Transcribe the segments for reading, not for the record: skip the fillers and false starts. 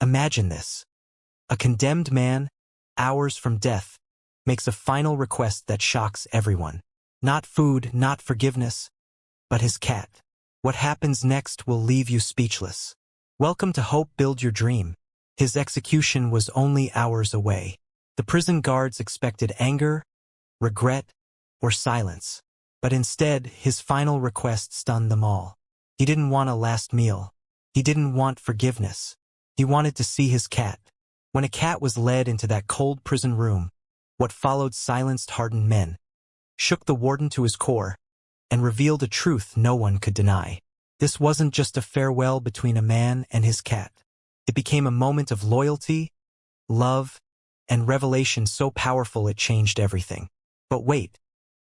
Imagine this. A condemned man, hours from death, makes a final request that shocks everyone. Not food, not forgiveness, but his cat. What happens next will leave you speechless. Welcome to Hope Build Your Dream. His execution was only hours away. The prison guards expected anger, regret, or silence. But instead, his final request stunned them all. He didn't want a last meal. He didn't want forgiveness. He wanted to see his cat. When a cat was led into that cold prison room, what followed silenced hardened men, shook the warden to his core, and revealed a truth no one could deny. This wasn't just a farewell between a man and his cat. It became a moment of loyalty, love, and revelation so powerful it changed everything. But wait,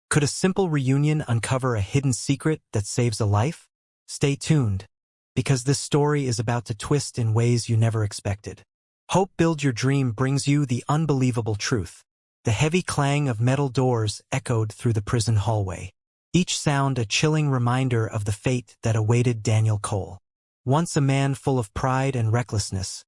could a simple reunion uncover a hidden secret that saves a life? Stay tuned, because this story is about to twist in ways you never expected. Hope Build Your Dream brings you the unbelievable truth. The heavy clang of metal doors echoed through the prison hallway, each sound a chilling reminder of the fate that awaited Daniel Cole. Once a man full of pride and recklessness,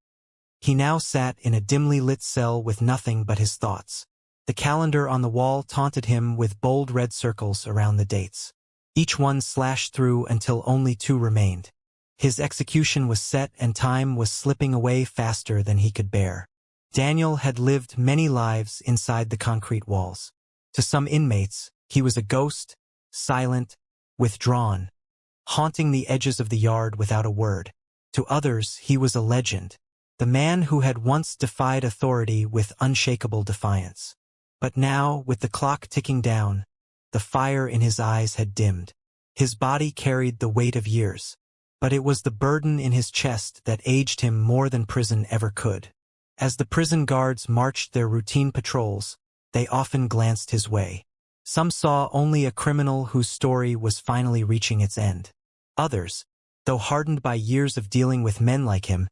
he now sat in a dimly lit cell with nothing but his thoughts. The calendar on the wall taunted him with bold red circles around the dates, each one slashed through until only 2 remained. His execution was set and time was slipping away faster than he could bear. Daniel had lived many lives inside the concrete walls. To some inmates, he was a ghost, silent, withdrawn, haunting the edges of the yard without a word. To others, he was a legend, the man who had once defied authority with unshakable defiance. But now, with the clock ticking down, the fire in his eyes had dimmed. His body carried the weight of years, but it was the burden in his chest that aged him more than prison ever could. As the prison guards marched their routine patrols, they often glanced his way. Some saw only a criminal whose story was finally reaching its end. Others, though hardened by years of dealing with men like him,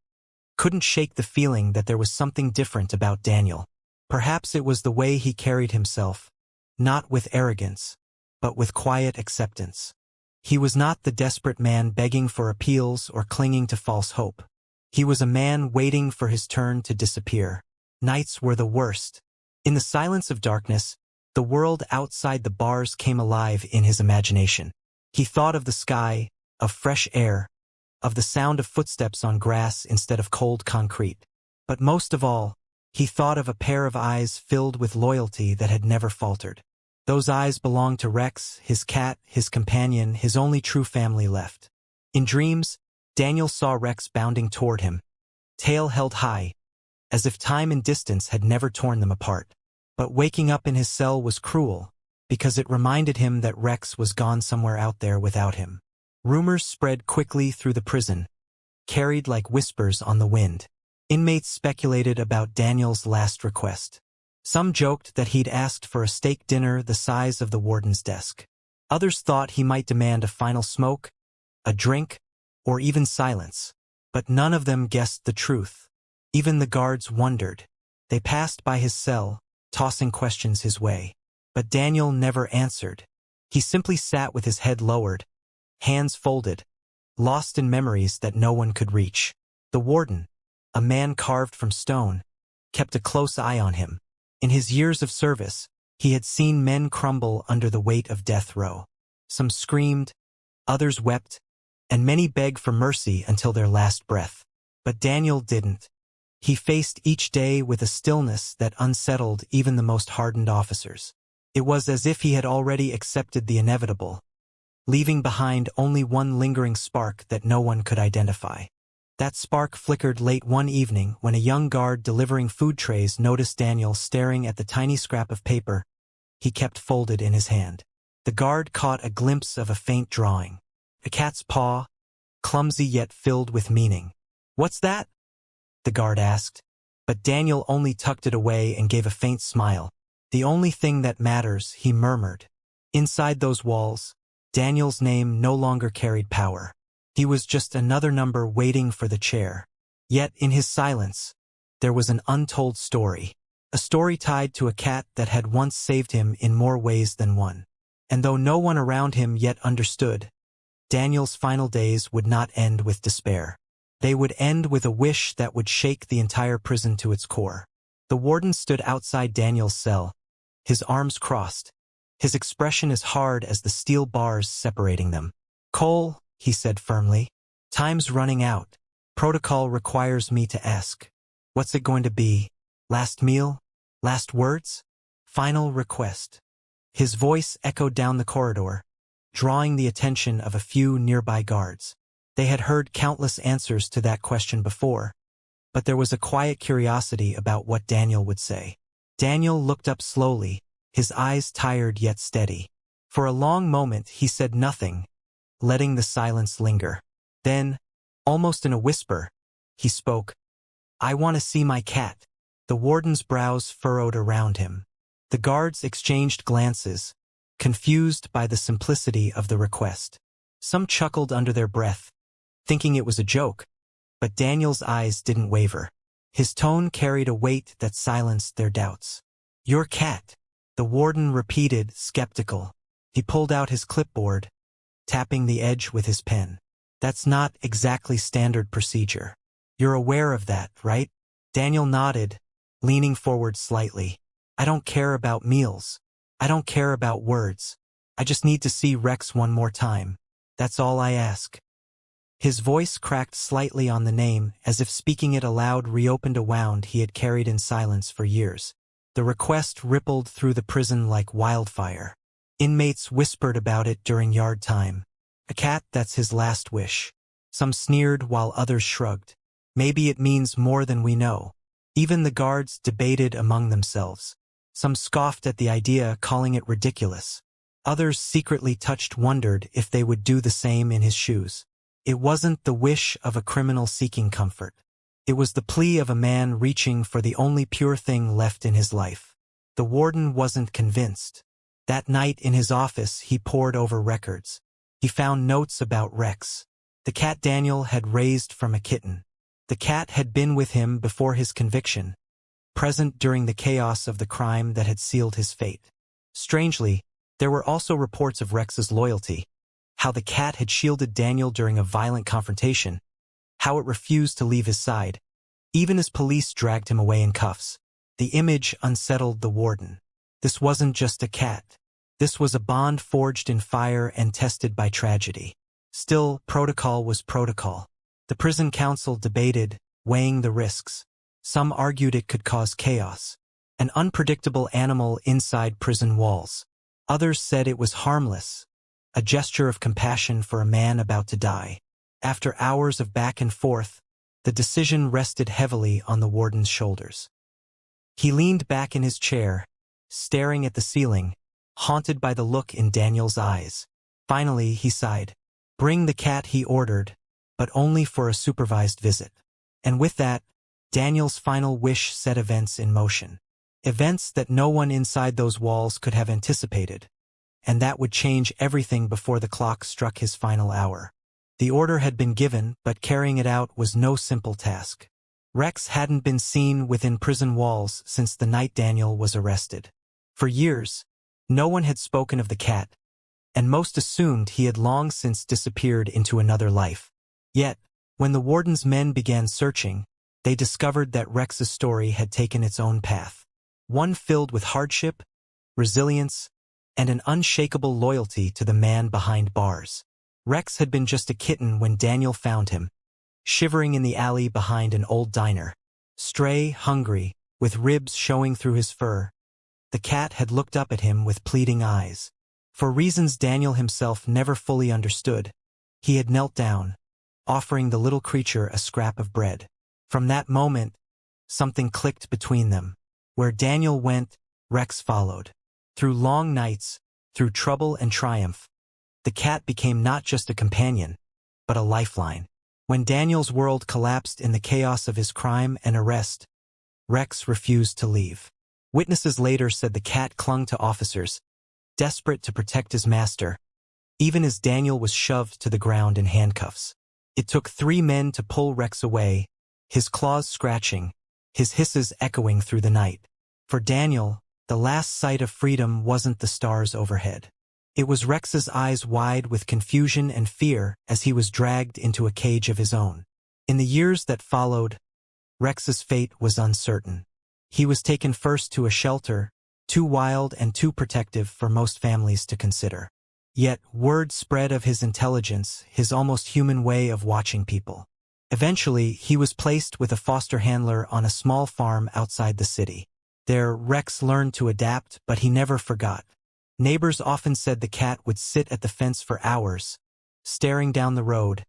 couldn't shake the feeling that there was something different about Daniel. Perhaps it was the way he carried himself, not with arrogance, but with quiet acceptance. He was not the desperate man begging for appeals or clinging to false hope. He was a man waiting for his turn to disappear. Nights were the worst. In the silence of darkness, the world outside the bars came alive in his imagination. He thought of the sky, of fresh air, of the sound of footsteps on grass instead of cold concrete. But most of all, he thought of a pair of eyes filled with loyalty that had never faltered. Those eyes belonged to Rex, his cat, his companion, his only true family left. In dreams, Daniel saw Rex bounding toward him, tail held high, as if time and distance had never torn them apart. But waking up in his cell was cruel, because it reminded him that Rex was gone somewhere out there without him. Rumors spread quickly through the prison, carried like whispers on the wind. Inmates speculated about Daniel's last request. Some joked that he'd asked for a steak dinner the size of the warden's desk. Others thought he might demand a final smoke, a drink, or even silence. But none of them guessed the truth. Even the guards wondered. They passed by his cell, tossing questions his way. But Daniel never answered. He simply sat with his head lowered, hands folded, lost in memories that no one could reach. The warden, a man carved from stone, kept a close eye on him. In his years of service, he had seen men crumble under the weight of death row. Some screamed, others wept, and many begged for mercy until their last breath. But Daniel didn't. He faced each day with a stillness that unsettled even the most hardened officers. It was as if he had already accepted the inevitable, leaving behind only one lingering spark that no one could identify. That spark flickered late one evening when a young guard delivering food trays noticed Daniel staring at the tiny scrap of paper he kept folded in his hand. The guard caught a glimpse of a faint drawing. A cat's paw, clumsy yet filled with meaning. "What's that?" the guard asked. But Daniel only tucked it away and gave a faint smile. "The only thing that matters," he murmured. Inside those walls, Daniel's name no longer carried power. He was just another number waiting for the chair. Yet, in his silence, there was an untold story. A story tied to a cat that had once saved him in more ways than one. And though no one around him yet understood, Daniel's final days would not end with despair. They would end with a wish that would shake the entire prison to its core. The warden stood outside Daniel's cell, his arms crossed, his expression as hard as the steel bars separating them. "Cole," he said firmly, "time's running out. Protocol requires me to ask. What's it going to be? Last meal? Last words? Final request?" His voice echoed down the corridor, drawing the attention of a few nearby guards. They had heard countless answers to that question before, but there was a quiet curiosity about what Daniel would say. Daniel looked up slowly, his eyes tired yet steady. For a long moment he said nothing, letting the silence linger. Then, almost in a whisper, he spoke. "I want to see my cat." The warden's brows furrowed around him. The guards exchanged glances, confused by the simplicity of the request. Some chuckled under their breath, thinking it was a joke, but Daniel's eyes didn't waver. His tone carried a weight that silenced their doubts. "Your cat," the warden repeated, skeptical. He pulled out his clipboard, tapping the edge with his pen. "That's not exactly standard procedure. You're aware of that, right?" Daniel nodded, leaning forward slightly. "I don't care about meals. I don't care about words. I just need to see Rex one more time. That's all I ask." His voice cracked slightly on the name, as if speaking it aloud reopened a wound he had carried in silence for years. The request rippled through the prison like wildfire. Inmates whispered about it during yard time. "A cat, that's his last wish." Some sneered while others shrugged. "Maybe it means more than we know." Even the guards debated among themselves. Some scoffed at the idea, calling it ridiculous. Others secretly wondered if they would do the same in his shoes. It wasn't the wish of a criminal seeking comfort. It was the plea of a man reaching for the only pure thing left in his life. The warden wasn't convinced. That night in his office he pored over records. He found notes about Rex, the cat Daniel had raised from a kitten. The cat had been with him before his conviction, present during the chaos of the crime that had sealed his fate. Strangely, there were also reports of Rex's loyalty. How the cat had shielded Daniel during a violent confrontation, how it refused to leave his side, even as police dragged him away in cuffs. The image unsettled the warden. This wasn't just a cat. This was a bond forged in fire and tested by tragedy. Still, protocol was protocol. The prison council debated, weighing the risks. Some argued it could cause chaos, an unpredictable animal inside prison walls. Others said it was harmless, a gesture of compassion for a man about to die. After hours of back and forth, the decision rested heavily on the warden's shoulders. He leaned back in his chair, staring at the ceiling, haunted by the look in Daniel's eyes. Finally, he sighed. "Bring the cat," he ordered, but only for a supervised visit. And with that, Daniel's final wish set events in motion. Events that no one inside those walls could have anticipated. And that would change everything before the clock struck his final hour. The order had been given, but carrying it out was no simple task. Rex hadn't been seen within prison walls since the night Daniel was arrested. For years, no one had spoken of the cat, and most assumed he had long since disappeared into another life. Yet, when the warden's men began searching, they discovered that Rex's story had taken its own path. One filled with hardship, resilience, and an unshakable loyalty to the man behind bars. Rex had been just a kitten when Daniel found him, shivering in the alley behind an old diner. Stray, hungry, with ribs showing through his fur, the cat had looked up at him with pleading eyes. For reasons Daniel himself never fully understood, he had knelt down, offering the little creature a scrap of bread. From that moment, something clicked between them. Where Daniel went, Rex followed. Through long nights, through trouble and triumph, the cat became not just a companion, but a lifeline. When Daniel's world collapsed in the chaos of his crime and arrest, Rex refused to leave. Witnesses later said the cat clung to officers, desperate to protect his master, even as Daniel was shoved to the ground in handcuffs. It took 3 men to pull Rex away, his claws scratching, his hisses echoing through the night. For Daniel, the last sight of freedom wasn't the stars overhead. It was Rex's eyes wide with confusion and fear as he was dragged into a cage of his own. In the years that followed, Rex's fate was uncertain. He was taken first to a shelter, too wild and too protective for most families to consider. Yet word spread of his intelligence, his almost human way of watching people. Eventually, he was placed with a foster handler on a small farm outside the city. There, Rex learned to adapt, but he never forgot. Neighbors often said the cat would sit at the fence for hours, staring down the road,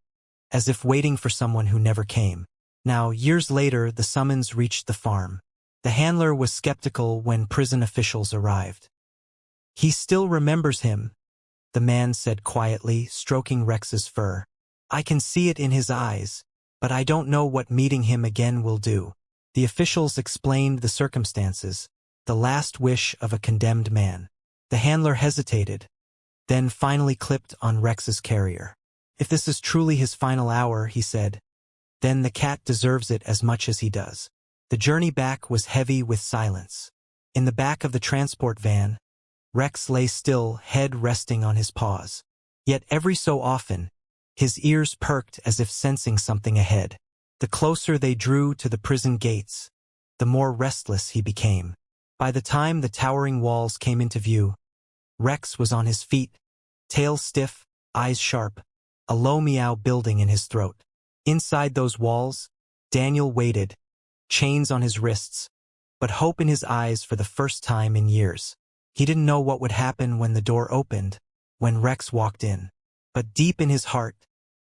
as if waiting for someone who never came. Now, years later, the summons reached the farm. The handler was skeptical when prison officials arrived. "He still remembers him," the man said quietly, stroking Rex's fur. "I can see it in his eyes, but I don't know what meeting him again will do." The officials explained the circumstances, the last wish of a condemned man. The handler hesitated, then finally clipped on Rex's carrier. "If this is truly his final hour," he said, "then the cat deserves it as much as he does." The journey back was heavy with silence. In the back of the transport van, Rex lay still, head resting on his paws. Yet every so often, his ears perked as if sensing something ahead. The closer they drew to the prison gates, the more restless he became. By the time the towering walls came into view, Rex was on his feet, tail stiff, eyes sharp, a low meow building in his throat. Inside those walls, Daniel waited, chains on his wrists, but hope in his eyes for the first time in years. He didn't know what would happen when the door opened, when Rex walked in. But deep in his heart,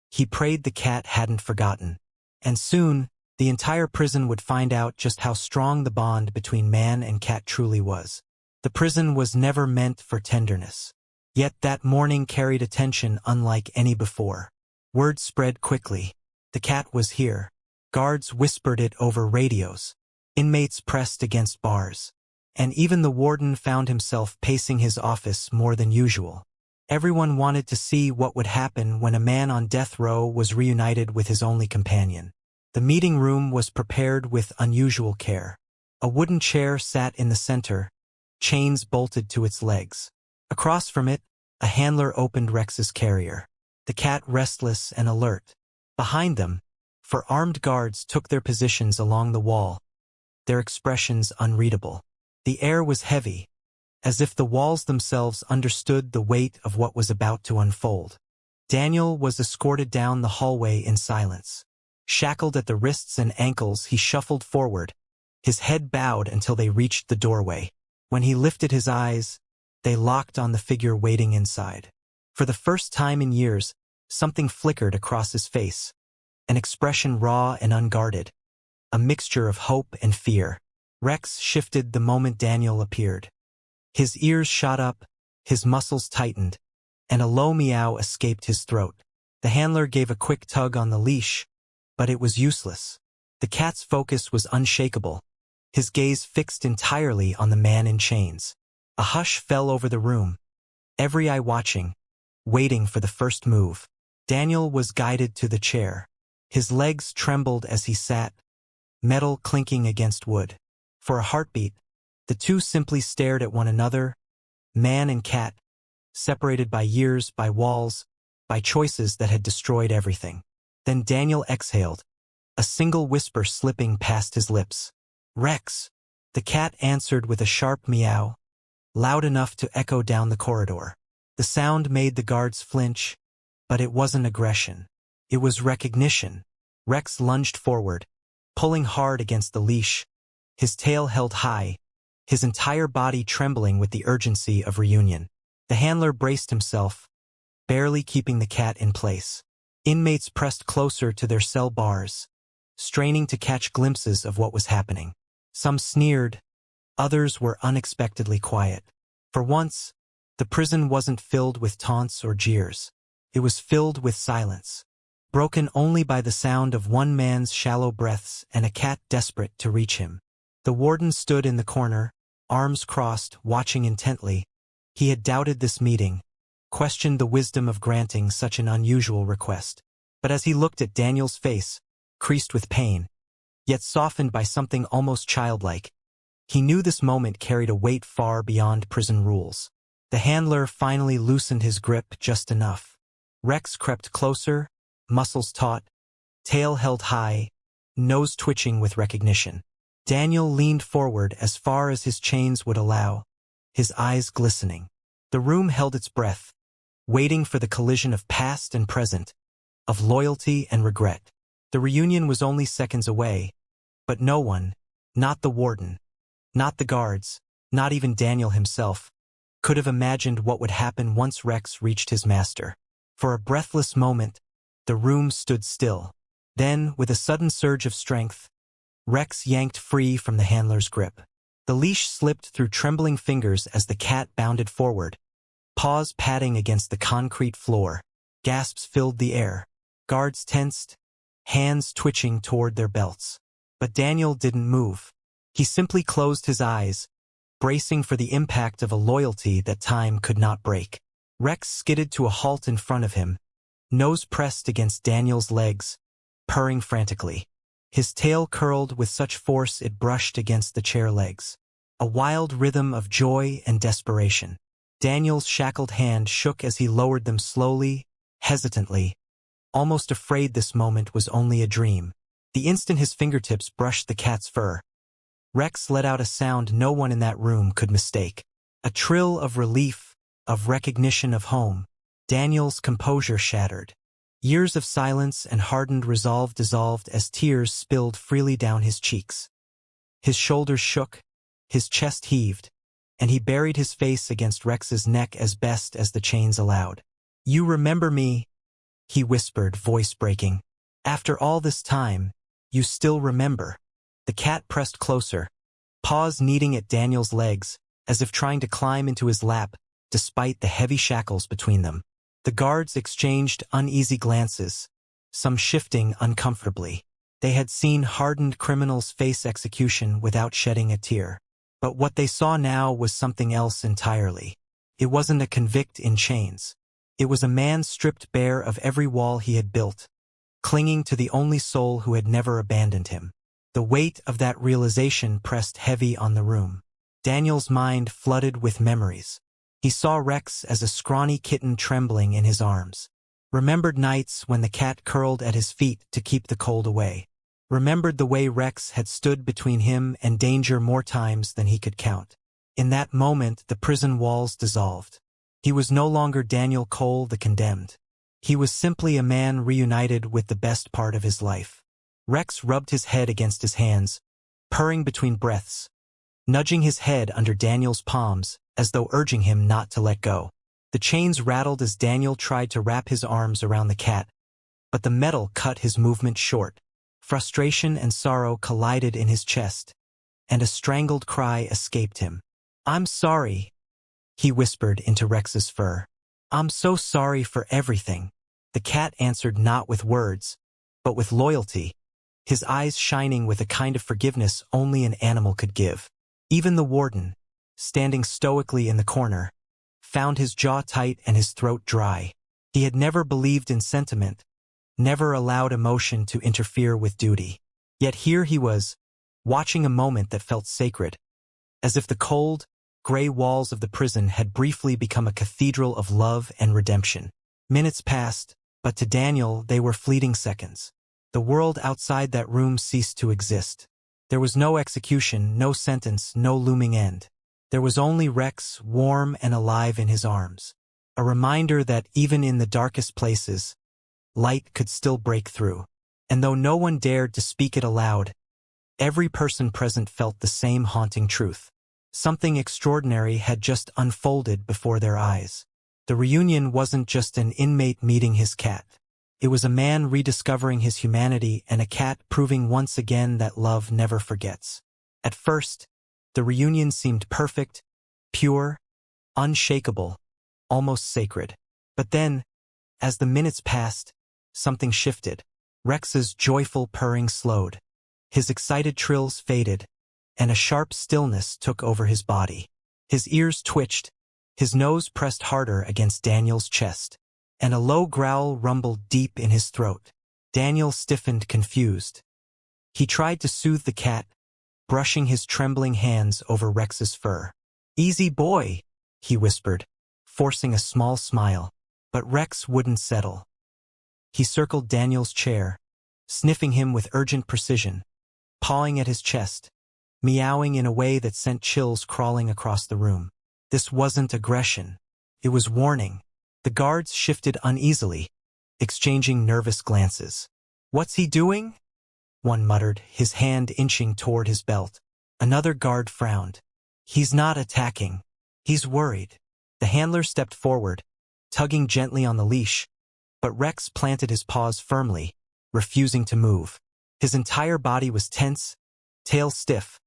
he prayed the cat hadn't forgotten. And soon, the entire prison would find out just how strong the bond between man and cat truly was. The prison was never meant for tenderness. Yet that morning carried a tension unlike any before. Word spread quickly. The cat was here. Guards whispered it over radios. Inmates pressed against bars. And even the warden found himself pacing his office more than usual. Everyone wanted to see what would happen when a man on death row was reunited with his only companion. The meeting room was prepared with unusual care. A wooden chair sat in the center, chains bolted to its legs. Across from it, a handler opened Rex's carrier. The cat restless and alert. Behind them, four armed guards took their positions along the wall, their expressions unreadable. The air was heavy, as if the walls themselves understood the weight of what was about to unfold. Daniel was escorted down the hallway in silence. Shackled at the wrists and ankles, he shuffled forward, his head bowed until they reached the doorway. When he lifted his eyes, they locked on the figure waiting inside. For the first time in years, something flickered across his face, an expression raw and unguarded, a mixture of hope and fear. Rex shifted the moment Daniel appeared. His ears shot up, his muscles tightened, and a low meow escaped his throat. The handler gave a quick tug on the leash, but it was useless. The cat's focus was unshakable, his gaze fixed entirely on the man in chains. A hush fell over the room, every eye watching, waiting for the first move. Daniel was guided to the chair. His legs trembled as he sat, metal clinking against wood. For a heartbeat, the two simply stared at one another, man and cat, separated by years, by walls, by choices that had destroyed everything. Then Daniel exhaled, a single whisper slipping past his lips. "Rex!" The cat answered with a sharp meow, loud enough to echo down the corridor. The sound made the guards flinch, but it wasn't aggression. It was recognition. Rex lunged forward, pulling hard against the leash, his tail held high, his entire body trembling with the urgency of reunion. The handler braced himself, barely keeping the cat in place. Inmates pressed closer to their cell bars, straining to catch glimpses of what was happening. Some sneered, others were unexpectedly quiet. For once, the prison wasn't filled with taunts or jeers. It was filled with silence, broken only by the sound of one man's shallow breaths and a cat desperate to reach him. The warden stood in the corner, arms crossed, watching intently. He had doubted this meeting, questioned the wisdom of granting such an unusual request. But as he looked at Daniel's face, creased with pain, yet softened by something almost childlike, he knew this moment carried a weight far beyond prison rules. The handler finally loosened his grip just enough. Rex crept closer, muscles taut, tail held high, nose twitching with recognition. Daniel leaned forward as far as his chains would allow, his eyes glistening. The room held its breath, waiting for the collision of past and present, of loyalty and regret. The reunion was only seconds away, but no one, not the warden, not the guards, not even Daniel himself, could have imagined what would happen once Rex reached his master. For a breathless moment, the room stood still. Then, with a sudden surge of strength, Rex yanked free from the handler's grip. The leash slipped through trembling fingers as the cat bounded forward, paws patting against the concrete floor. Gasps filled the air. Guards tensed, hands twitching toward their belts. But Daniel didn't move. He simply closed his eyes, bracing for the impact of a loyalty that time could not break. Rex skidded to a halt in front of him, nose pressed against Daniel's legs, purring frantically. His tail curled with such force it brushed against the chair legs. A wild rhythm of joy and desperation. Daniel's shackled hand shook as he lowered them slowly, hesitantly, almost afraid this moment was only a dream. The instant his fingertips brushed the cat's fur, Rex let out a sound no one in that room could mistake. A trill of relief, of recognition of home. Daniel's composure shattered. Years of silence and hardened resolve dissolved as tears spilled freely down his cheeks. His shoulders shook, his chest heaved, and he buried his face against Rex's neck as best as the chains allowed. "You remember me," he whispered, voice breaking. "After all this time, you still remember." The cat pressed closer, paws kneading at Daniel's legs, as if trying to climb into his lap, despite the heavy shackles between them. The guards exchanged uneasy glances, some shifting uncomfortably. They had seen hardened criminals face execution without shedding a tear. But what they saw now was something else entirely. It wasn't a convict in chains. It was a man stripped bare of every wall he had built, clinging to the only soul who had never abandoned him. The weight of that realization pressed heavy on the room. Daniel's mind flooded with memories. He saw Rex as a scrawny kitten trembling in his arms. Remembered nights when the cat curled at his feet to keep the cold away. Remembered the way Rex had stood between him and danger more times than he could count. In that moment, the prison walls dissolved. He was no longer Daniel Cole the condemned. He was simply a man reunited with the best part of his life. Rex rubbed his head against his hands, purring between breaths, nudging his head under Daniel's palms, as though urging him not to let go. The chains rattled as Daniel tried to wrap his arms around the cat, but the metal cut his movement short. Frustration and sorrow collided in his chest, and a strangled cry escaped him. "I'm sorry," he whispered into Rex's fur. "I'm so sorry for everything." The cat answered not with words, but with loyalty, his eyes shining with a kind of forgiveness only an animal could give. Even the warden, standing stoically in the corner, found his jaw tight and his throat dry. He had never believed in sentiment, never allowed emotion to interfere with duty. Yet here he was, watching a moment that felt sacred, as if the cold, gray walls of the prison had briefly become a cathedral of love and redemption. Minutes passed, but to Daniel they were fleeting seconds. The world outside that room ceased to exist. There was no execution, no sentence, no looming end. There was only Rex, warm and alive in his arms. A reminder that even in the darkest places, light could still break through. And though no one dared to speak it aloud, every person present felt the same haunting truth. Something extraordinary had just unfolded before their eyes. The reunion wasn't just an inmate meeting his cat. It was a man rediscovering his humanity and a cat proving once again that love never forgets. At first, the reunion seemed perfect, pure, unshakable, almost sacred. But then, as the minutes passed, something shifted. Rex's joyful purring slowed. His excited trills faded, and a sharp stillness took over his body. His ears twitched, his nose pressed harder against Daniel's chest, and a low growl rumbled deep in his throat. Daniel stiffened, confused. He tried to soothe the cat, brushing his trembling hands over Rex's fur. "Easy boy," he whispered, forcing a small smile. But Rex wouldn't settle. He circled Daniel's chair, sniffing him with urgent precision, pawing at his chest, meowing in a way that sent chills crawling across the room. This wasn't aggression. It was warning. The guards shifted uneasily, exchanging nervous glances. "What's he doing?" one muttered, his hand inching toward his belt. Another guard frowned. "He's not attacking. He's worried." The handler stepped forward, tugging gently on the leash, but Rex planted his paws firmly, refusing to move. His entire body was tense, tail stiff,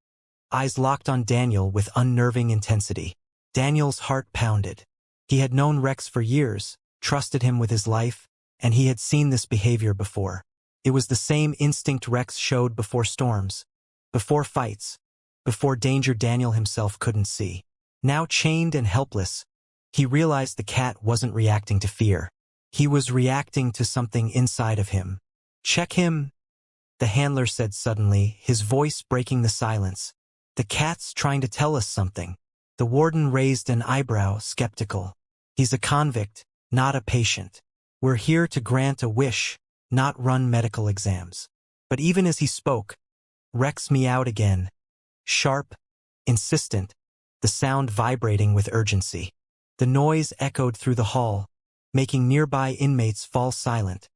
eyes locked on Daniel with unnerving intensity. Daniel's heart pounded. He had known Rex for years, trusted him with his life, and he had seen this behavior before. It was the same instinct Rex showed before storms, before fights, before danger Daniel himself couldn't see. Now chained and helpless, he realized the cat wasn't reacting to fear. He was reacting to something inside of him. "Check him," the handler said suddenly, his voice breaking the silence. "The cat's trying to tell us something." The warden raised an eyebrow, skeptical. "He's a convict, not a patient. We're here to grant a wish, not run medical exams." But even as he spoke, Rex meowed again, sharp, insistent, the sound vibrating with urgency. The noise echoed through the hall, making nearby inmates fall silent,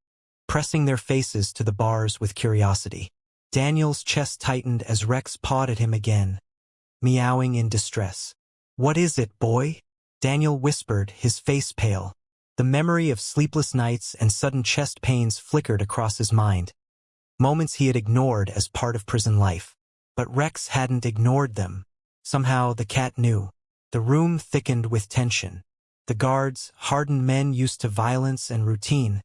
pressing their faces to the bars with curiosity. Daniel's chest tightened as Rex pawed at him again, meowing in distress. "What is it, boy?" Daniel whispered, his face pale. The memory of sleepless nights and sudden chest pains flickered across his mind, moments he had ignored as part of prison life. But Rex hadn't ignored them. Somehow the cat knew. The room thickened with tension. The guards, hardened men used to violence and routine,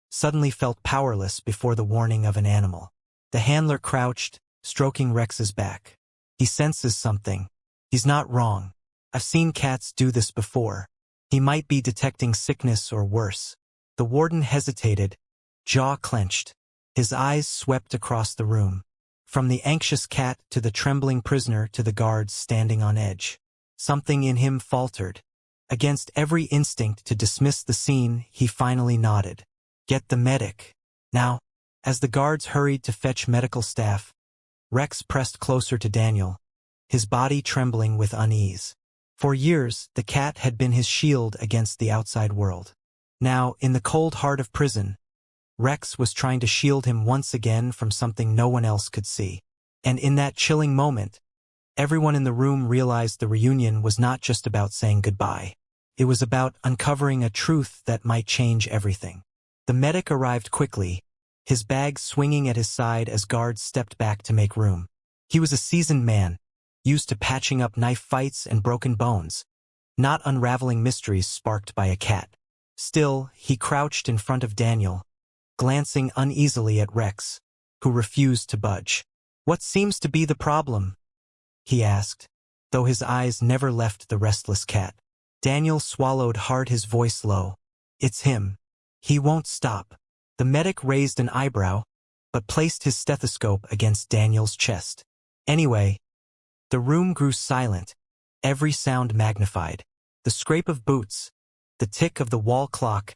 suddenly felt powerless before the warning of an animal. The handler crouched, stroking Rex's back. "He senses something. He's not wrong. I've seen cats do this before. He might be detecting sickness or worse." The warden hesitated, jaw clenched. His eyes swept across the room, from the anxious cat to the trembling prisoner to the guards standing on edge. Something in him faltered. Against every instinct to dismiss the scene, he finally nodded. "Get the medic. Now." As the guards hurried to fetch medical staff, Rex pressed closer to Daniel, his body trembling with unease. For years, the cat had been his shield against the outside world. Now, in the cold heart of prison, Rex was trying to shield him once again from something no one else could see. And in that chilling moment, everyone in the room realized the reunion was not just about saying goodbye. It was about uncovering a truth that might change everything. The medic arrived quickly, his bag swinging at his side as guards stepped back to make room. He was a seasoned man, used to patching up knife fights and broken bones, not unraveling mysteries sparked by a cat. Still, he crouched in front of Daniel, glancing uneasily at Rex, who refused to budge. "What seems to be the problem?" he asked, though his eyes never left the restless cat. Daniel swallowed hard, his voice low. "It's him. He won't stop." The medic raised an eyebrow, but placed his stethoscope against Daniel's chest. Anyway, the room grew silent, every sound magnified. The scrape of boots, the tick of the wall clock,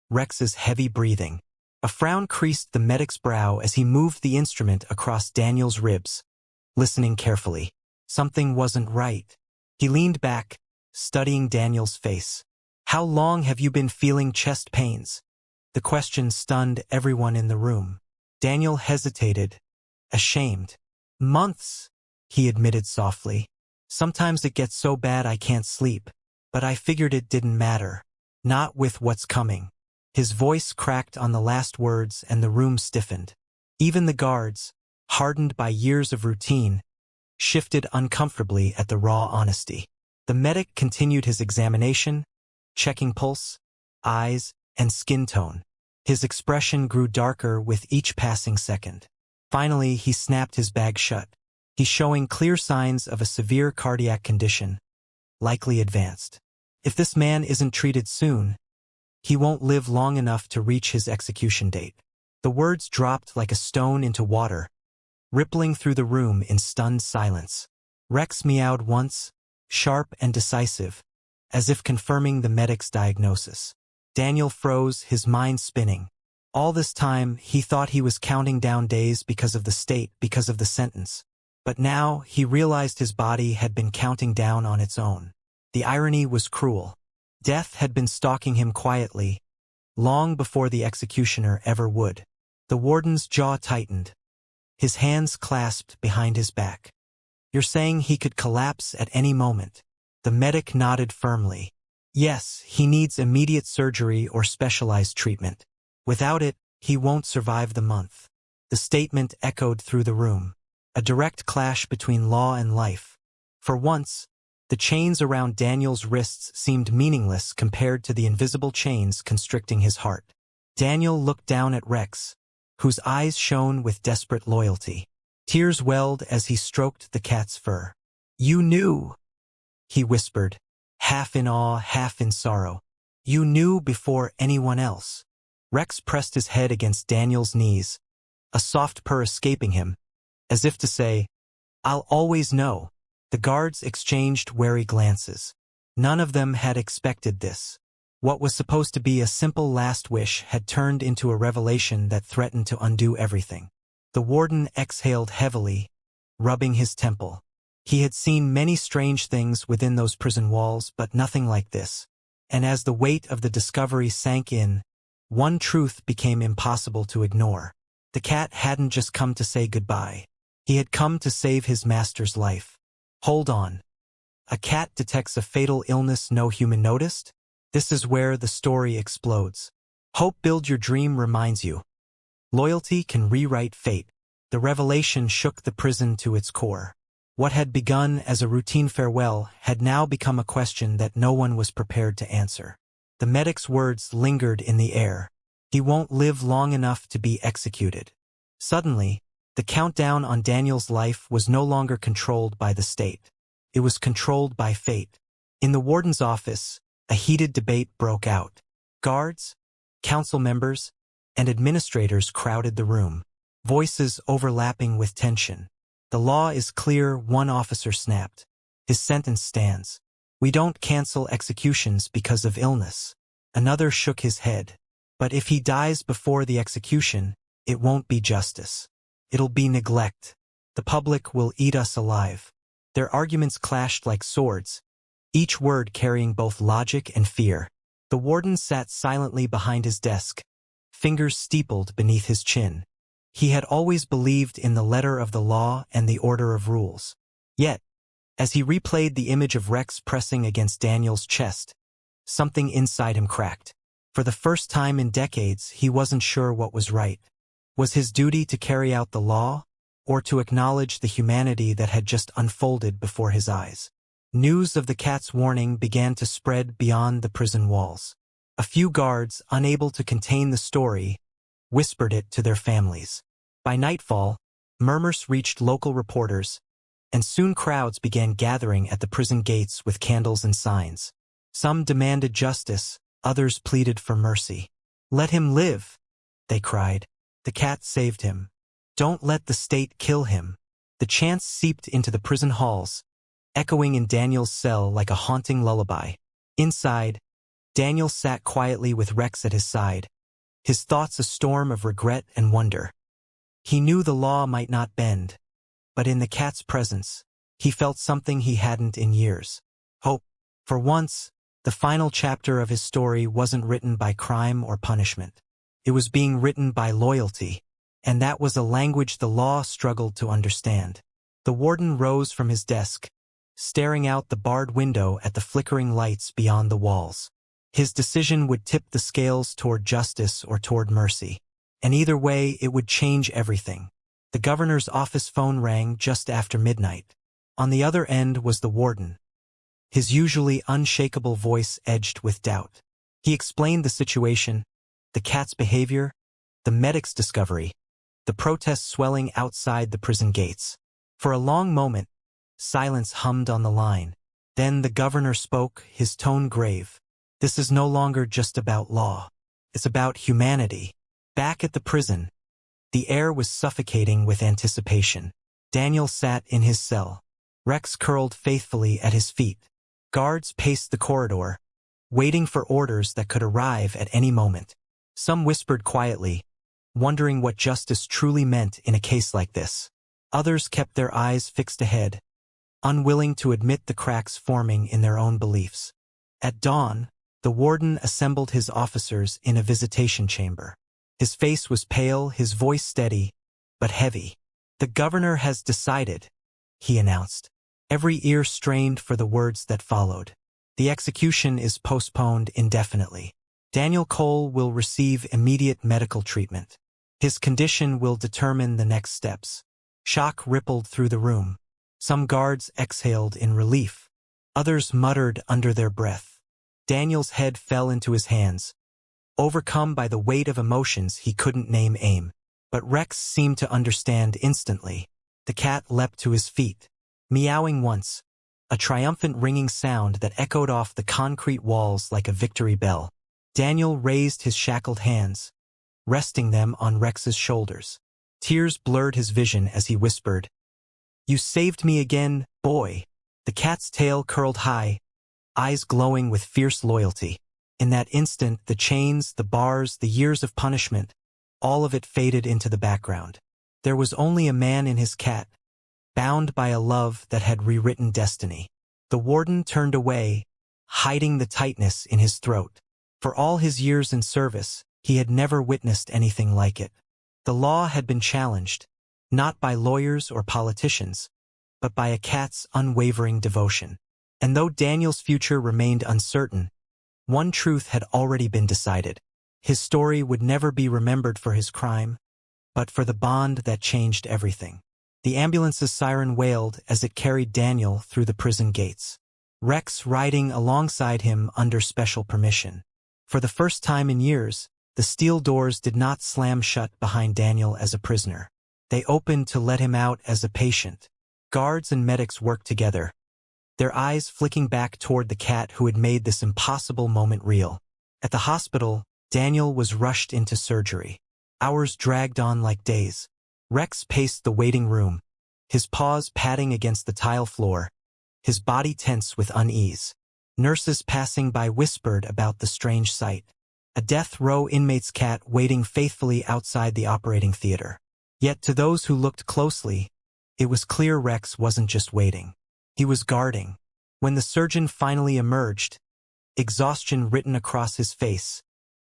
Rex's heavy breathing. A frown creased the medic's brow as he moved the instrument across Daniel's ribs, listening carefully. Something wasn't right. He leaned back, studying Daniel's face. "How long have you been feeling chest pains?" The question stunned everyone in the room. Daniel hesitated, ashamed. "Months," he admitted softly. "Sometimes it gets so bad I can't sleep. But I figured it didn't matter. Not with what's coming." His voice cracked on the last words and the room stiffened. Even the guards, hardened by years of routine, shifted uncomfortably at the raw honesty. The medic continued his examination, checking pulse, eyes, and skin tone. His expression grew darker with each passing second. Finally, he snapped his bag shut. "He's showing clear signs of a severe cardiac condition, likely advanced. If this man isn't treated soon, he won't live long enough to reach his execution date." The words dropped like a stone into water, rippling through the room in stunned silence. Rex meowed once, sharp and decisive, as if confirming the medic's diagnosis. Daniel froze, his mind spinning. All this time, he thought he was counting down days because of the state, because of the sentence. But now, he realized his body had been counting down on its own. The irony was cruel. Death had been stalking him quietly, long before the executioner ever would. The warden's jaw tightened, his hands clasped behind his back. "You're saying he could collapse at any moment?" The medic nodded firmly. "Yes, he needs immediate surgery or specialized treatment. Without it, he won't survive the month." The statement echoed through the room. A direct clash between law and life. For once, the chains around Daniel's wrists seemed meaningless compared to the invisible chains constricting his heart. Daniel looked down at Rex, whose eyes shone with desperate loyalty. Tears welled as he stroked the cat's fur. "You knew," he whispered, half in awe, half in sorrow. "You knew before anyone else." Rex pressed his head against Daniel's knees, a soft purr escaping him, as if to say, "I'll always know." The guards exchanged wary glances. None of them had expected this. What was supposed to be a simple last wish had turned into a revelation that threatened to undo everything. The warden exhaled heavily, rubbing his temple. He had seen many strange things within those prison walls, but nothing like this. And as the weight of the discovery sank in, one truth became impossible to ignore. The cat hadn't just come to say goodbye. He had come to save his master's life. Hold on. A cat detects a fatal illness no human noticed? This is where the story explodes. Hope Build Your Dream reminds you. Loyalty can rewrite fate. The revelation shook the prison to its core. What had begun as a routine farewell had now become a question that no one was prepared to answer. The medic's words lingered in the air. He won't live long enough to be executed. Suddenly, the countdown on Daniel's life was no longer controlled by the state. It was controlled by fate. In the warden's office, a heated debate broke out. Guards, council members, and administrators crowded the room, voices overlapping with tension. "The law is clear," one officer snapped. "His sentence stands. We don't cancel executions because of illness." Another shook his head. "But if he dies before the execution, it won't be justice. It'll be neglect. The public will eat us alive." Their arguments clashed like swords, each word carrying both logic and fear. The warden sat silently behind his desk, fingers steepled beneath his chin. He had always believed in the letter of the law and the order of rules. Yet, as he replayed the image of Rex pressing against Daniel's chest, something inside him cracked. For the first time in decades, he wasn't sure what was right. Was his duty to carry out the law, or to acknowledge the humanity that had just unfolded before his eyes? News of the cat's warning began to spread beyond the prison walls. A few guards, unable to contain the story, whispered it to their families. By nightfall, murmurs reached local reporters, and soon crowds began gathering at the prison gates with candles and signs. Some demanded justice, others pleaded for mercy. "Let him live," they cried. "The cat saved him. Don't let the state kill him." The chants seeped into the prison halls, echoing in Daniel's cell like a haunting lullaby. Inside, Daniel sat quietly with Rex at his side, his thoughts a storm of regret and wonder. He knew the law might not bend, but in the cat's presence, he felt something he hadn't in years. Hope. For once, the final chapter of his story wasn't written by crime or punishment. It was being written by loyalty, and that was a language the law struggled to understand. The warden rose from his desk, staring out the barred window at the flickering lights beyond the walls. His decision would tip the scales toward justice or toward mercy. And either way, it would change everything. The governor's office phone rang just after midnight. On the other end was the warden, his usually unshakable voice edged with doubt. He explained the situation, the cat's behavior, the medic's discovery, the protests swelling outside the prison gates. For a long moment, silence hummed on the line. Then the governor spoke, his tone grave. "This is no longer just about law. It's about humanity." Back at the prison, the air was suffocating with anticipation. Daniel sat in his cell. Rex curled faithfully at his feet. Guards paced the corridor, waiting for orders that could arrive at any moment. Some whispered quietly, wondering what justice truly meant in a case like this. Others kept their eyes fixed ahead, unwilling to admit the cracks forming in their own beliefs. At dawn, the warden assembled his officers in a visitation chamber. His face was pale, his voice steady, but heavy. "The governor has decided," he announced, every ear strained for the words that followed. "The execution is postponed indefinitely. Daniel Cole will receive immediate medical treatment. His condition will determine the next steps." Shock rippled through the room. Some guards exhaled in relief. Others muttered under their breath. Daniel's head fell into his hands, overcome by the weight of emotions he couldn't name. But Rex seemed to understand instantly. The cat leapt to his feet, meowing once, a triumphant ringing sound that echoed off the concrete walls like a victory bell. Daniel raised his shackled hands, resting them on Rex's shoulders. Tears blurred his vision as he whispered, "You saved me again, boy." The cat's tail curled high, eyes glowing with fierce loyalty. In that instant, the chains, the bars, the years of punishment, all of it faded into the background. There was only a man and his cat, bound by a love that had rewritten destiny. The warden turned away, hiding the tightness in his throat. For all his years in service, he had never witnessed anything like it. The law had been challenged, not by lawyers or politicians, but by a cat's unwavering devotion. And though Daniel's future remained uncertain, one truth had already been decided. His story would never be remembered for his crime, but for the bond that changed everything. The ambulance's siren wailed as it carried Daniel through the prison gates, Rex riding alongside him under special permission. For the first time in years, the steel doors did not slam shut behind Daniel as a prisoner. They opened to let him out as a patient. Guards and medics worked together, their eyes flicking back toward the cat who had made this impossible moment real. At the hospital, Daniel was rushed into surgery. Hours dragged on like days. Rex paced the waiting room, his paws patting against the tile floor, his body tense with unease. Nurses passing by whispered about the strange sight. A death row inmate's cat waiting faithfully outside the operating theater. Yet to those who looked closely, it was clear Rex wasn't just waiting. He was guarding. When the surgeon finally emerged, exhaustion written across his face,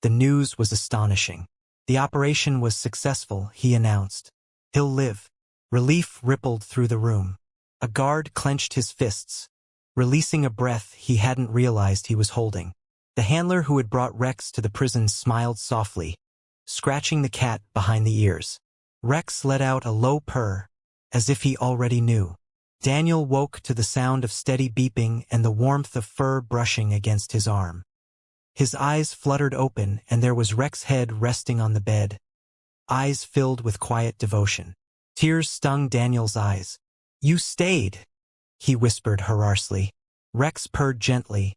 the news was astonishing. The operation was successful, he announced. He'll live. Relief rippled through the room. A guard clenched his fists, releasing a breath he hadn't realized he was holding. The handler who had brought Rex to the prison smiled softly, scratching the cat behind the ears. Rex let out a low purr, as if he already knew. Daniel woke to the sound of steady beeping and the warmth of fur brushing against his arm. His eyes fluttered open, and there was Rex's head resting on the bed, eyes filled with quiet devotion. Tears stung Daniel's eyes. "You stayed," he whispered harshly. Rex purred gently,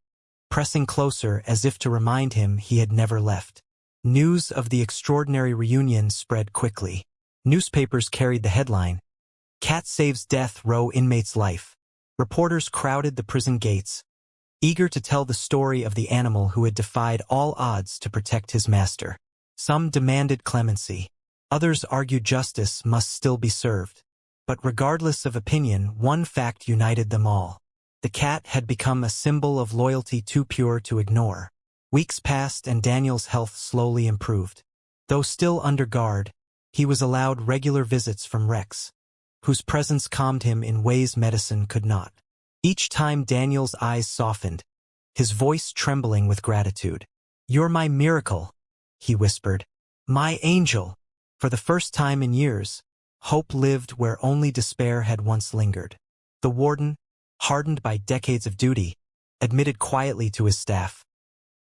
pressing closer as if to remind him he had never left. News of the extraordinary reunion spread quickly. Newspapers carried the headline, "Cat Saves Death Row Inmate's Life." Reporters crowded the prison gates, eager to tell the story of the animal who had defied all odds to protect his master. Some demanded clemency. Others argued justice must still be served. But regardless of opinion, one fact united them all. The cat had become a symbol of loyalty too pure to ignore. Weeks passed and Daniel's health slowly improved. Though still under guard, he was allowed regular visits from Rex, whose presence calmed him in ways medicine could not. Each time Daniel's eyes softened, his voice trembling with gratitude. "You're my miracle," he whispered. "My angel." For the first time in years, hope lived where only despair had once lingered. The warden, hardened by decades of duty, admitted quietly to his staff,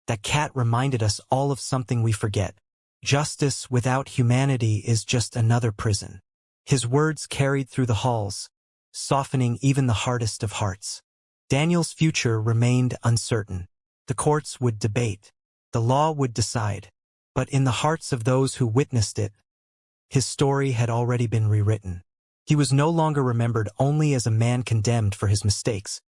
"That cat reminded us all of something we forget. Justice without humanity is just another prison." His words carried through the halls, softening even the hardest of hearts. Daniel's future remained uncertain. The courts would debate. The law would decide. But in the hearts of those who witnessed it, his story had already been rewritten. He was no longer remembered only as a man condemned for his mistakes,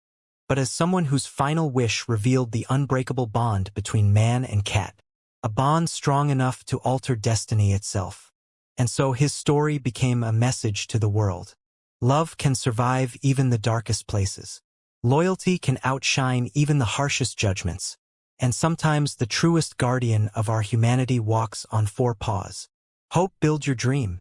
but as someone whose final wish revealed the unbreakable bond between man and cat. a bond strong enough to alter destiny itself. And so his story became a message to the world. Love can survive even the darkest places. Loyalty can outshine even the harshest judgments. And sometimes the truest guardian of our humanity walks on four paws. Hope, build your dream.